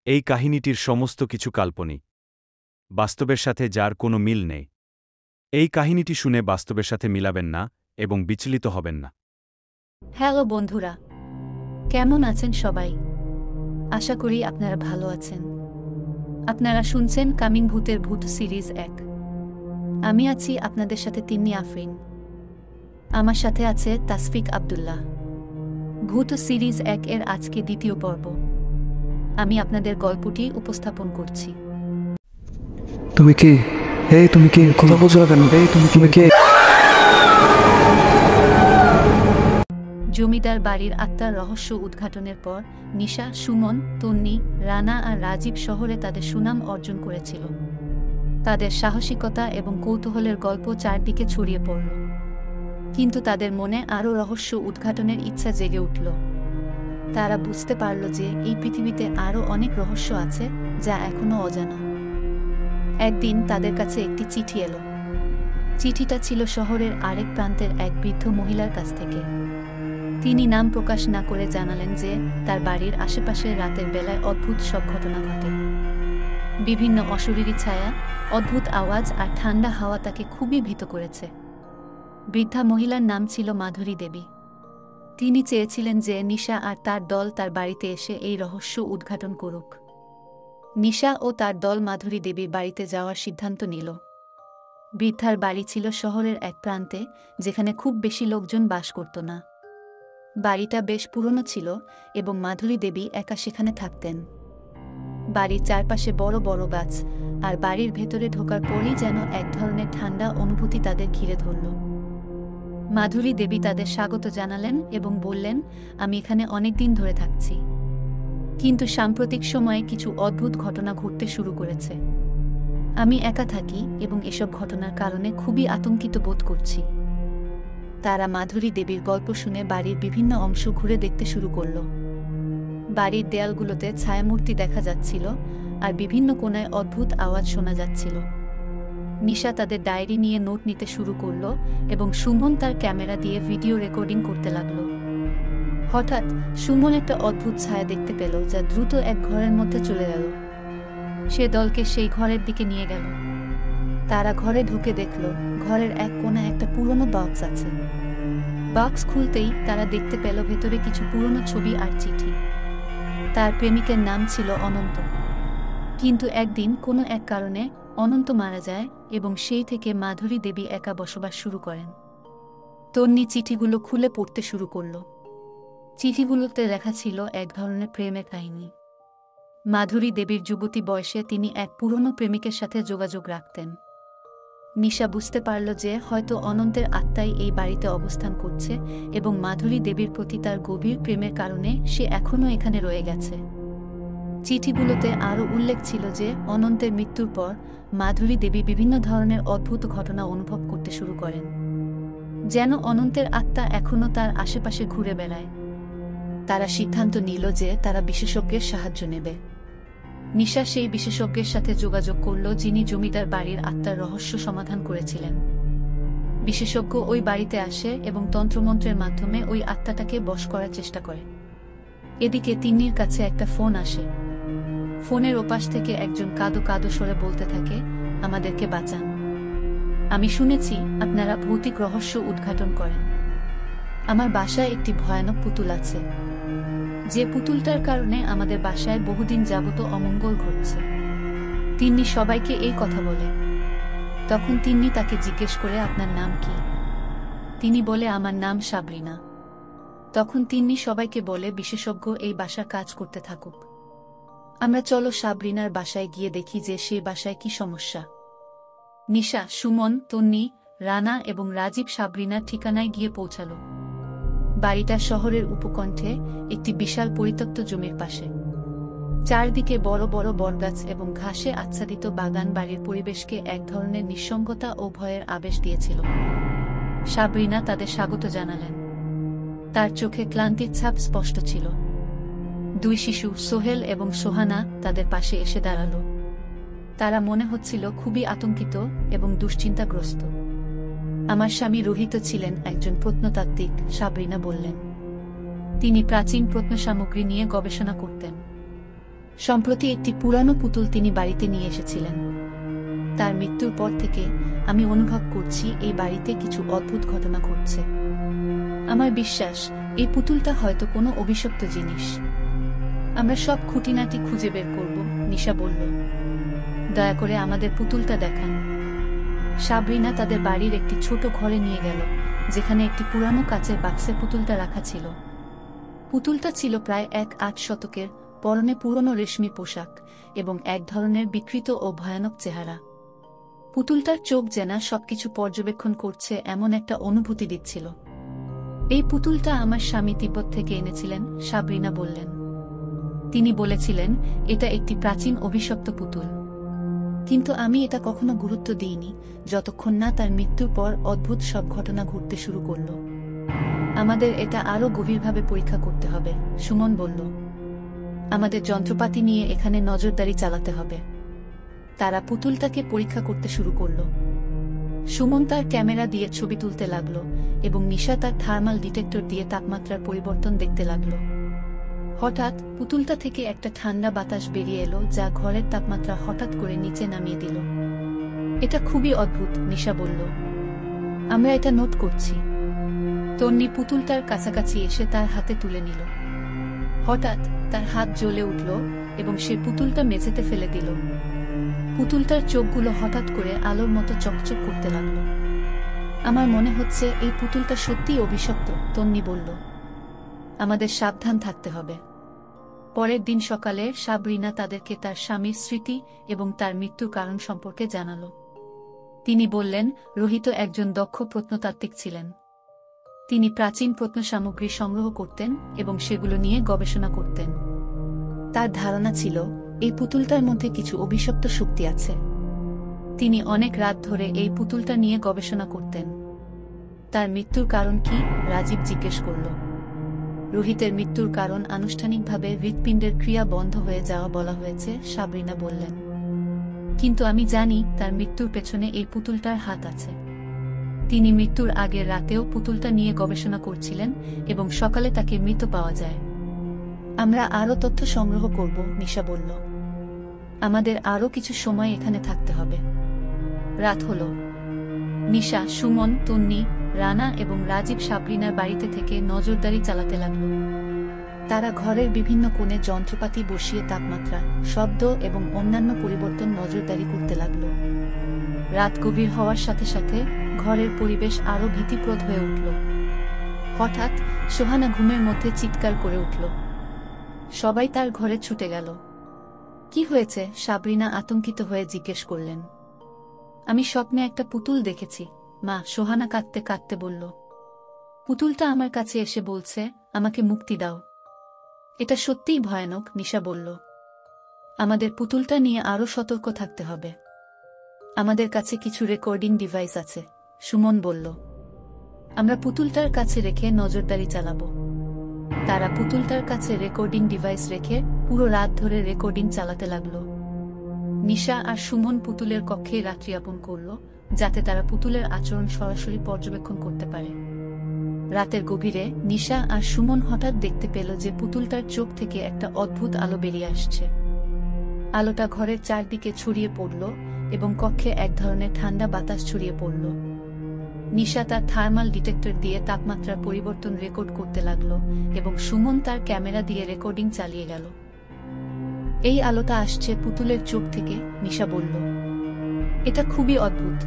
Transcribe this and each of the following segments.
এই কাহিনীটির সমস্ত কিছু কাল্পনিক, বাস্তবের সাথে যার কোনো মিল নেই। এই কাহিনীটি শুনে বাস্তবের সাথে মিলাবেন না এবং বিচলিত হবেন না। হ্যালো বন্ধুরা, কেমন আছেন সবাই? আশা করি আপনারা ভালো আছেন। আপনারা শুনছেন কামিং ভূতের ভূত সিরিজ 1। আমি আছি আপনাদের সাথে তিন্নি আফরিন। আমার সাথে আছে তাসফিক আব্দুল্লাহ। ভূত সিরিজ 1 এর আজকে দ্বিতীয় পর্ব। আমি আপনাদের গল্পটি উপস্থাপন করছি। তুমি কে? তুমি কে? কথা বলছো না কেন? তুমি কে? জমিদার বাড়ির আত্মার রহস্য উদ্ঘাটনের পর নিশা, সুমন, তন্নি, রানা আর রাজীব শহরে তাদের সুনাম অর্জন করেছিল। তাদের সাহসিকতা এবং কৌতূহলের গল্প চারদিকে ছড়িয়ে পড়ল। কিন্তু তাদের মনে আরও রহস্য উদ্ঘাটনের ইচ্ছা জেগে উঠল। তারা বুঝতে পারল যে এই পৃথিবীতে আরও অনেক রহস্য আছে যা এখনও অজানা। একদিন তাদের কাছে একটি চিঠি এলো। চিঠিটা ছিল শহরের আরেক প্রান্তের এক বৃদ্ধ মহিলার কাছ থেকে। তিনি নাম প্রকাশ না করে জানালেন যে তার বাড়ির আশেপাশে রাতের বেলায় অদ্ভুত সব ঘটনা ঘটে। বিভিন্ন অশরীরী ছায়া, অদ্ভুত আওয়াজ আর ঠান্ডা হাওয়া তাকে খুবই ভীত করেছে। বৃদ্ধা মহিলার নাম ছিল মাধুরী দেবী। তিনি চেয়েছিলেন যে নিশা আর তার দল তার বাড়িতে এসে এই রহস্য উদ্ঘাটন করুক। নিশা ও তার দল মাধুরী দেবীর বাড়িতে যাওয়ার সিদ্ধান্ত নিল। বৃদ্ধার বাড়ি ছিল শহরের এক প্রান্তে, যেখানে খুব বেশি লোকজন বাস করত না। বাড়িটা বেশ পুরনো ছিল এবং মাধুরী দেবী একা সেখানে থাকতেন। বাড়ির চারপাশে বড় বড় গাছ, আর বাড়ির ভেতরে ঢোকার পরই যেন এক ধরনের ঠান্ডা অনুভূতি তাদের ঘিরে ধরল। মাধুরী দেবী তাদের স্বাগত জানালেন এবং বললেন, আমি এখানে অনেক দিন ধরে থাকছি, কিন্তু সাম্প্রতিক সময়ে কিছু অদ্ভুত ঘটনা ঘটতে শুরু করেছে। আমি একা থাকি এবং এসব ঘটনার কারণে খুবই আতঙ্কিত বোধ করছি। তারা মাধুরী দেবীর গল্প শুনে বাড়ির বিভিন্ন অংশ ঘুরে দেখতে শুরু করল। বাড়ির দেয়ালগুলোতে ছায়ামূর্তি দেখা যাচ্ছিল আর বিভিন্ন কোণায় অদ্ভুত আওয়াজ শোনা যাচ্ছিল। নিশা তাদের ডায়েরি নিয়ে নোট নিতে শুরু করল এবং সুমন তার ক্যামেরা দিয়ে ভিডিও রেকর্ডিং করতে লাগল। হঠাৎ সুমন একটা অদ্ভুত ছায়া দেখতে পেল যা দ্রুত এক ঘরের মধ্যে চলে গেল। সে দলকে সেই ঘরের দিকে নিয়ে গেল। তারা ঘরে ঢুকে দেখল ঘরের এক কোণায় একটা পুরনো বক্স আছে। বক্স খুলতেই তারা দেখতে পেল ভেতরে কিছু পুরনো ছবি আর চিঠি। তার প্রেমিকের নাম ছিল অনন্ত। কিন্তু একদিন কোনো এক কারণে অনন্ত মারা যায় এবং সেই থেকে মাধুরী দেবী একা বসবাস শুরু করেন। তন্নি চিঠিগুলো খুলে পড়তে শুরু করল। চিঠিগুলোতে লেখা ছিল এক ধরনের প্রেমের কাহিনী। মাধুরী দেবীর যুবতী বয়সে তিনি এক পুরনো প্রেমিকের সাথে যোগাযোগ রাখতেন। নিশা বুঝতে পারল যে হয়তো অনন্তের আত্মাই এই বাড়িতে অবস্থান করছে এবং মাধুরী দেবীর প্রতি তার গভীর প্রেমের কারণে সে এখনও এখানে রয়ে গেছে। চিঠিগুলোতে আরও উল্লেখ ছিল যে অনন্তের মৃত্যুর পর মাধুরী দেবী বিভিন্ন ধরনের অদ্ভুত ঘটনা অনুভব করতে শুরু করেন, যেন অনন্তের আত্মা এখনও তার আশেপাশে ঘুরে বেড়ায়। তারা সিদ্ধান্ত নিল যে তারা বিশেষজ্ঞের সাহায্য নেবে। নিশা সেই বিশেষজ্ঞের সাথে যোগাযোগ করল যিনি জমিদার বাড়ির আত্মার রহস্য সমাধান করেছিলেন। বিশেষজ্ঞ ওই বাড়িতে আসে এবং তন্ত্রমন্ত্রের মাধ্যমে ওই আত্মাটাকে বশ করার চেষ্টা করে। এদিকে তিন্নির কাছে একটা ফোন আসে। ফোনের ওপাশ থেকে একজন কাঁদো কাঁদো স্বরে বলতে থাকে, আমাদেরকে বাঁচান। আমি শুনেছি আপনারা ভৌতিক রহস্য উদ্ঘাটন করেন। আমার বাসায় একটি ভয়ানক পুতুল আছে, যে পুতুলটার কারণে আমাদের বাসায় বহুদিন যাবত অমঙ্গল ঘটছে। তিন্নি সবাইকে এই কথা বলে। তখন তিন্নি তাকে জিজ্ঞেস করে, আপনার নাম কি? তিনি বলে, আমার নাম সাবরিনা। তখন তিন্নি সবাইকে বলে, বিশেষজ্ঞ এই বাসার কাজ করতে থাকুক। আমরা চলো সাবরিনার বাসায় গিয়ে দেখি যে সেই বাসায় কি সমস্যা। নিশা, সুমন, তন্নি, রানা এবং রাজীব সাবরিনার ঠিকানায় গিয়ে পৌঁছাল। বাড়িটা শহরের উপকণ্ঠে একটি বিশাল পরিত্যক্ত জমির পাশে। চারদিকে বড় বড় বটগাছ এবং ঘাসে আচ্ছাদিত বাগান বাড়ির পরিবেশকে এক ধরনের নিঃসঙ্গতা ও ভয়ের আবেশ দিয়েছিল। সাবরিনা তাদের স্বাগত জানালেন। তার চোখে ক্লান্তির ছাপ স্পষ্ট ছিল। দুই শিশু, সোহেল এবং সোহানা, তাদের পাশে এসে দাঁড়াল। তারা মনে হচ্ছিল খুবই আতঙ্কিত এবং দুশ্চিন্তাগ্রস্ত। আমার স্বামী রোহিত ছিলেন একজন প্রত্নতাত্ত্বিক, সাবরিনা বললেন। তিনি প্রাচীন প্রত্নসামগ্রী নিয়ে গবেষণা করতেন। সম্প্রতি একটি পুরানো পুতুল তিনি বাড়িতে নিয়ে এসেছিলেন। তার মৃত্যুর পর থেকে আমি অনুভব করছি এই বাড়িতে কিছু অদ্ভুত ঘটনা ঘটছে। আমার বিশ্বাস এই পুতুলটা হয়তো কোনো অভিশপ্ত জিনিস। আমরা সব খুঁটিনাটি খুঁজে বের করব, নিশা বলল। দয়া করে আমাদের পুতুলটা দেখান। সাবরিনা তাদের বাড়ির একটি ছোট ঘরে নিয়ে গেল, যেখানে একটি পুরানো কাচের বাক্সে পুতুলটা রাখা ছিল। পুতুলটা ছিল প্রায় 1-8 শতকের, পরনে পুরনো রেশমি পোশাক এবং এক ধরনের বিকৃত ও ভয়ানক চেহারা। পুতুলটার চোখ যেন সবকিছু পর্যবেক্ষণ করছে এমন একটা অনুভূতি দিচ্ছিল। এই পুতুলটা আমার স্বামী তিব্বত থেকে এনেছিলেন, সাবরিনা বললেন। তিনি বলেছিলেন এটা একটি প্রাচীন অভিশপ্ত পুতুল, কিন্তু আমি এটা কখনো গুরুত্ব দিইনি যতক্ষণ না তার মৃত্যুর পর অদ্ভুত সব ঘটনা ঘটতে শুরু করল। আমাদের এটা আরও গভীরভাবে পরীক্ষা করতে হবে, সুমন বলল। আমাদের যন্ত্রপাতি নিয়ে এখানে নজরদারি চালাতে হবে। তারা পুতুলটাকে পরীক্ষা করতে শুরু করল। সুমন তার ক্যামেরা দিয়ে ছবি তুলতে লাগল এবং নিশা তার থার্মাল ডিটেক্টর দিয়ে তাপমাত্রার পরিবর্তন দেখতে লাগল। হঠাৎ পুতুলটা থেকে একটা ঠান্ডা বাতাস বেরিয়ে এলো, যা ঘরের তাপমাত্রা হঠাৎ করে নিচে নামিয়ে দিল। এটা খুবই অদ্ভুত, নিশা বলল। আমরা এটা নোট করছি। তন্নি পুতুলটার কাছাকাছি এসে তার হাতে তুলে নিল। হঠাৎ তার হাত জ্বলে উঠল এবং সে পুতুলটা মেঝেতে ফেলে দিল। পুতুলটার চোখগুলো হঠাৎ করে আলোর মতো চকচক করতে লাগলো। আমার মনে হচ্ছে এই পুতুলটা সত্যিই অভিশপ্ত, তন্নি বলল। আমাদের সাবধান থাকতে হবে। পরের দিন সকালে সাবরিনা তাদেরকে তার স্বামীর স্মৃতি এবং তার মৃত্যুর কারণ সম্পর্কে জানাল। তিনি বললেন, রোহিত একজন দক্ষ প্রত্নতাত্ত্বিক ছিলেন। তিনি প্রাচীন প্রত্নসামগ্রী সংগ্রহ করতেন এবং সেগুলো নিয়ে গবেষণা করতেন। তার ধারণা ছিল এই পুতুলটার মধ্যে কিছু অভিশপ্ত শক্তি আছে। তিনি অনেক রাত ধরে এই পুতুলটা নিয়ে গবেষণা করতেন। তার মৃত্যুর কারণ কি? রাজীব জিজ্ঞেস করল। রোহিতের মৃত্যুর কারণ আনুষ্ঠানিকভাবে হৃৎপিণ্ডের ক্রিয়া বন্ধ হয়ে যাওয়া বলা হয়েছে, সাবরিনা বললেন। কিন্তু আমি জানি তার মৃত্যুর পেছনে এই পুতুলটার হাত আছে। তিনি মৃত্যুর আগের রাতেও পুতুলটা নিয়ে গবেষণা করছিলেন এবং সকালে তাকে মৃত পাওয়া যায়। আমরা আরও তথ্য সংগ্রহ করব, নিশা বলল। আমাদের আরও কিছু সময় এখানে থাকতে হবে। রাত হল। নিশা, সুমন, তন্নি, রানা এবং রাজীব সাবরিনার বাড়িতে থেকে নজরদারি চালাতে লাগল। তারা ঘরের বিভিন্ন কোণে যন্ত্রপাতি বসিয়ে তাপমাত্রা, শব্দ এবং অন্যান্য পরিবর্তন নজরদারি করতে লাগল। রাত গভীর হওয়ার সাথে সাথে ঘরের পরিবেশ আরও ভীতিপ্রদ হয়ে উঠল। হঠাৎ সোহানা ঘুমের মধ্যে চিৎকার করে উঠল। সবাই তার ঘরে ছুটে গেল। কি হয়েছে? সাবরিনা আতঙ্কিত হয়ে জিজ্ঞেস করলেন। আমি স্বপ্নে একটা পুতুল দেখেছি, মা, সোহানা কাঁদতে কাঁদতে বলল। পুতুলটা আমার কাছে এসে বলছে, আমাকে মুক্তি দাও। এটা সত্যিই ভয়ানক, নিশা বলল। আমাদের পুতুলটা নিয়ে আরও সতর্ক থাকতে হবে। আমাদের কাছে কিছু রেকর্ডিং ডিভাইস আছে, সুমন বলল। আমরা পুতুলটার কাছে রেখে নজরদারি চালাব। তারা পুতুলটার কাছে রেকর্ডিং ডিভাইস রেখে পুরো রাত ধরে রেকর্ডিং চালাতে লাগল। নিশা আর সুমন পুতুলের কক্ষে রাত্রিযাপন করল, যাতে তারা পুতুলের আচরণ সরাসরি পর্যবেক্ষণ করতে পারে। রাতের গভীরে নিশা আর সুমন হঠাৎ দেখতে পেল যে পুতুলটার চোখ থেকে একটা অদ্ভুত আলো বেরিয়ে আসছে। আলোটা ঘরের চারদিকে ছড়িয়ে পড়ল এবং কক্ষে এক ধরনের ঠান্ডা বাতাস ছড়িয়ে পড়ল। নিশা তার থার্মাল ডিটেক্টর দিয়ে তাপমাত্রার পরিবর্তন রেকর্ড করতে লাগল এবং সুমন তার ক্যামেরা দিয়ে রেকর্ডিং চালিয়ে গেল। এই আলোটা আসছে পুতুলের চোখ থেকে, নিশা বলল। এটা খুবই অদ্ভুত।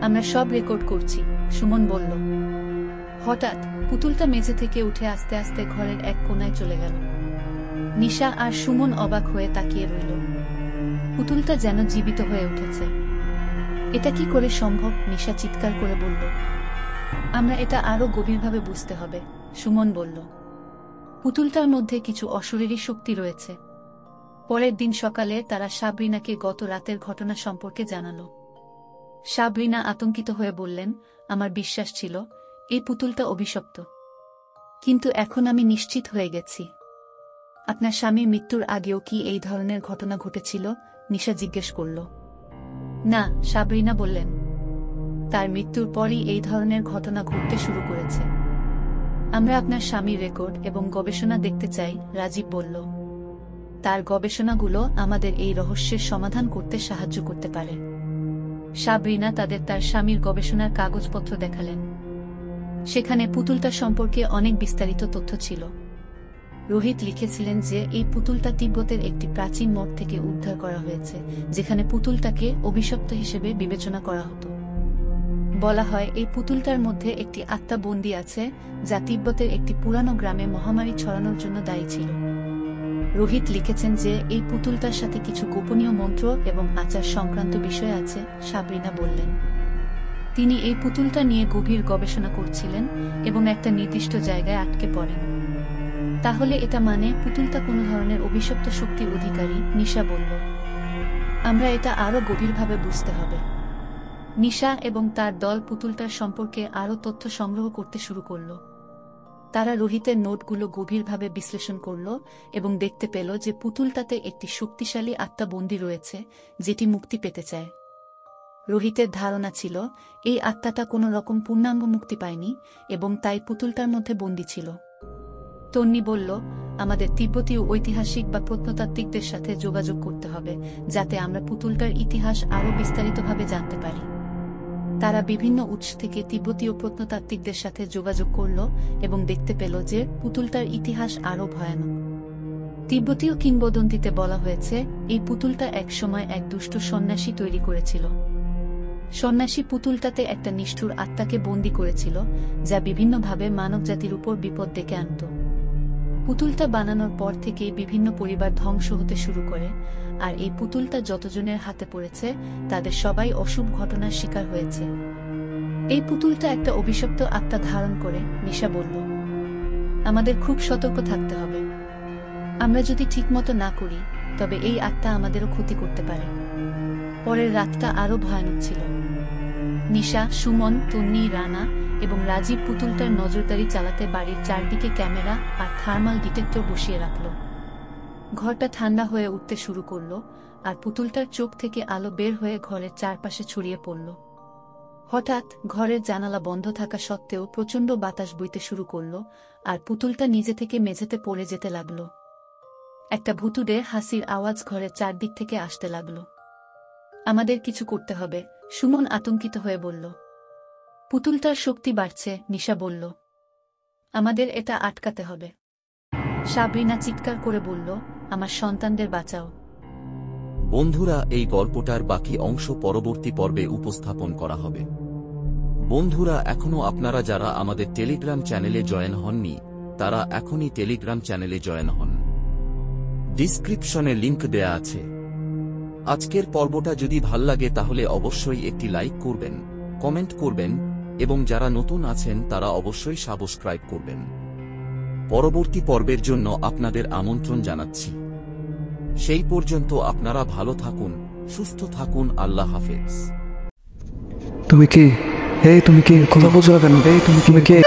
আমরা সব রেকর্ড করছি, সুমন বলল। হঠাৎ পুতুলটা মেঝে থেকে উঠে আস্তে আস্তে ঘরের এক কোণায় চলে গেল। নিশা আর সুমন অবাক হয়ে তাকিয়ে রইল। পুতুলটা যেন জীবিত হয়ে উঠেছে। এটা কি করে সম্ভব? নিশা চিৎকার করে বলল। আমরা এটা আরও গভীরভাবে বুঝতে হবে, সুমন বলল। পুতুলটার মধ্যে কিছু অশরীরী শক্তি রয়েছে। পরের দিন সকালে তারা সাবরিনাকে গত রাতের ঘটনা সম্পর্কে জানাল। সাবরিনা আতঙ্কিত হয়ে বললেন, আমার বিশ্বাস ছিল এই পুতুলটা অভিশপ্ত, কিন্তু এখন আমি নিশ্চিত হয়ে গেছি। আপনার স্বামীর মৃত্যুর আগেও কি এই ধরনের ঘটনা ঘটেছিল? নিশা জিজ্ঞেস করল। না, সাবরিনা বললেন। তার মৃত্যুর পরই এই ধরনের ঘটনা ঘটতে শুরু করেছে। আমরা আপনার স্বামীর রেকর্ড এবং গবেষণা দেখতে চাই, রাজীব বলল। তার গবেষণাগুলো আমাদের এই রহস্যের সমাধান করতে সাহায্য করতে পারে। সাবরিনা তার স্বামীর গবেষণার কাগজপত্র দেখালেন। সেখানে পুতুলটা সম্পর্কে অনেক বিস্তারিত তথ্য ছিল। রোহিত লিখেছিলেন যে এই পুতুলটা তিব্বতের একটি প্রাচীন মঠ থেকে উদ্ধার করা হয়েছে, যেখানে পুতুলটাকে অভিশপ্ত হিসেবে বিবেচনা করা হতো। বলা হয় এই পুতুলটার মধ্যে একটি আত্মা বন্দী আছে, যা তিব্বতের একটি পুরানো গ্রামে মহামারী ছড়ানোর জন্য দায়ী ছিল। রোহিত লিখেছেন যে এই পুতুলটার সাথে কিছু গোপনীয় মন্ত্র এবং আচার সংক্রান্ত বিষয় আছে। সাবরিনা বললেন তিনি এই পুতুলটা নিয়ে গভীর গবেষণা করছিলেন এবং একটা নির্দিষ্ট জায়গায় আটকে পড়েন। তাহলে এটা মানে পুতুলটা কোনো ধরনের অভিশপ্ত শক্তির অধিকারী, নিশা বলল। আমরা এটা আরও গভীরভাবে বুঝতে হবে। নিশা এবং তার দল পুতুলটার সম্পর্কে আরও তথ্য সংগ্রহ করতে শুরু করল। তারা রোহিতের নোটগুলো গভীরভাবে বিশ্লেষণ করল এবং দেখতে পেল যে পুতুলটাতে একটি শক্তিশালী আত্মা বন্দী রয়েছে, যেটি মুক্তি পেতে চায়। রোহিতের ধারণা ছিল এই আত্মাটা কোনো রকম পূর্ণাঙ্গ মুক্তি পায়নি এবং তাই পুতুলটার মধ্যে বন্দী ছিল। তন্নি বলল, আমাদের তিব্বতীয় ঐতিহাসিক বা প্রত্নতাত্ত্বিকদের সাথে যোগাযোগ করতে হবে, যাতে আমরা পুতুলটার ইতিহাস আরও বিস্তারিতভাবে জানতে পারি। তারা বিভিন্ন উৎস থেকে তিব্বতীয় প্রত্নতাত্ত্বিকদের সাথে যোগাযোগ করল এবং দেখতে পেল যে পুতুলটার ইতিহাস আরও ভয়ানক। তিব্বতীয় কিংবদন্তিতে বলা হয়েছে এই পুতুলটা একসময় এক দুষ্ট সন্ন্যাসী তৈরি করেছিল। সন্ন্যাসী পুতুলটাতে একটা নিষ্ঠুর আত্মাকে বন্দী করেছিল, যা বিভিন্নভাবে মানবজাতির উপর বিপদ ডেকে আনত। পুতুলটা বানানোর পর থেকে বিভিন্ন পরিবার ধ্বংস হতে শুরু করে, আর এই পুতুলটা যতজনের হাতে পড়েছে তাদের সবাই অশুভ ঘটনার শিকার হয়েছে। এই পুতুলটা একটা অভিশপ্ত আত্মা ধারণ করে, নিশা বলল। আমাদের খুব সতর্ক থাকতে হবে। আমরা যদি ঠিকমতো না করি তবে এই আত্মা আমাদেরও ক্ষতি করতে পারে। পরের রাতটা আরও ভয়ানক ছিল। নিশা, সুমন, তন্নি, রানা এবং রাজীব পুতুলটার নজরদারি চালাতে বাড়ির চারদিকে ক্যামেরা আর থার্মাল ডিটেক্টর বসিয়ে রাখল। ঘরটা ঠান্ডা হয়ে উঠতে শুরু করল, আর পুতুলটার চোখ থেকে আলো বের হয়ে ঘরের চারপাশে ছড়িয়ে পড়ল। হঠাৎ ঘরের জানালা বন্ধ থাকা সত্ত্বেও প্রচণ্ড বাতাস বইতে শুরু করল, আর পুতুলটা নিজে থেকে মেঝেতে পড়ে যেতে লাগল। একটা ভুতুড়ে হাসির আওয়াজ ঘরের চারদিক থেকে আসতে লাগল। আমাদের কিছু করতে হবে, সুমন আতঙ্কিত হয়ে বলল। পুতুলটার শক্তি বাড়ছে, নিশা বলল। আমাদের এটা আটকাতে হবে। সাবরিনা চিৎকার করে বলল, আমার সন্তানদের বাঁচাও। বন্ধুরা, এই গল্পটার বাকি অংশ পরবর্তী পর্বে উপস্থাপন করা হবে। বন্ধুরা, এখনো আপনারা যারা আমাদের টেলিগ্রাম চ্যানেলে জয়েন হননি, তারা এখনই টেলিগ্রাম চ্যানেলে জয়েন হন। ডিসক্রিপশনে লিংক দেয়া আছে। আজকের পর্বটা যদি ভাল লাগে তাহলে অবশ্যই একটি লাইক করবেন, কমেন্ট করবেন এবং যারা নতুন আছেন তারা অবশ্যই সাবস্ক্রাইব করবেন। পরবর্তী পর্বের জন্য আপনাদের আমন্ত্রণ জানাচ্ছি। সেই পর্যন্ত আপনারা ভালো থাকুন, সুস্থ থাকুন। আল্লাহ হাফেজ। তুমি কি? এই তুমি কি কথা বলছো না কেন? এই তুমি কি?